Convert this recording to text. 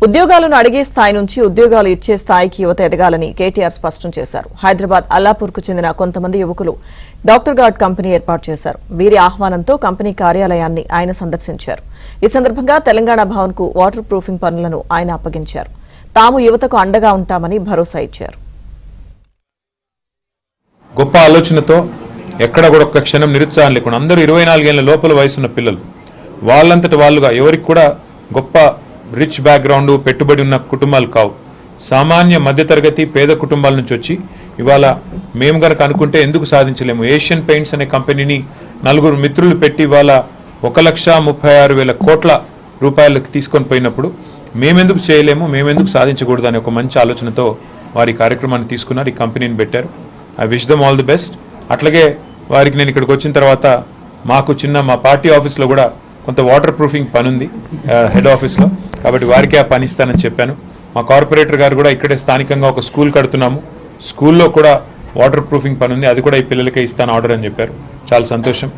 ఉద్యోగాలను అడిగే స్థాయి నుంచి ఉద్యోగాలు ఇచ్చే స్థాయికి యువత ఎదగాలని కేటీఆర్ స్పష్టం చేశారు. హైదరాబాద్ అల్లాపూర్కు చెందిన కొంతమంది యువకులు డాక్టర్ గార్డ్ కంపెనీ ఏర్పాటు చేశారు. వీరి ఆహ్వానంతో కంపెనీ కార్యాలయాన్ని ఆయన సందర్శించారు. ఈ సందర్భంగా తెలంగాణ భవన్కు వాటర్ ప్రూఫింగ్ పనులను ఆయన అప్పగించారు. తాము యువతకు అండగా ఉంటామని భరోసా ఇచ్చారు. గొప్ప ఆలోచనతో ఎక్కడ కూడా ఒక్క క్షణం నిరుత్సాహం లేకుండా అందరూ 24 ఏళ్ల లోపల వయసున్న పిల్లలు వాళ్ళంతటి వాళ్ళుగా ఎవరికి కూడా గొప్ప రిచ్ బ్యాక్గ్రౌండ్ పెట్టుబడి ఉన్న కుటుంబాలు కావు. సామాన్య మధ్యతరగతి పేద కుటుంబాల నుంచి వచ్చి ఇవాళ మేము గనక అనుకుంటే ఎందుకు సాధించలేము. ఏషియన్ పెయింట్స్ అనే కంపెనీని 4 మిత్రులు పెట్టి ఇవాళ 1,36,000 కోట్ల రూపాయలకు తీసుకొని పోయినప్పుడు మేమెందుకు చేయలేము, మేమెందుకు సాధించకూడదు అనే ఒక మంచి ఆలోచనతో వారి కార్యక్రమాన్ని తీసుకున్నారు. ఈ కంపెనీని పెట్టారు. I wish them all the best. అట్లాగే వారికి నేను ఇక్కడికి వచ్చిన తర్వాత మా పార్టీ ఆఫీస్లో కూడా కొంత వాటర్ ప్రూఫింగ్ పని ఉంది హెడ్ ఆఫీస్లో, కాబట్టి వారికి ఆ పని ఇస్తానని చెప్పాను. మా కార్పొరేటర్ గారు కూడా ఇక్కడే స్థానికంగా ఒక స్కూల్ కడుతున్నాము, స్కూల్లో కూడా వాటర్ ప్రూఫింగ్ పని ఉంది, అది కూడా ఈ పిల్లలకే ఇస్తాను ఆర్డర్ అని చెప్పారు. చాలా సంతోషం.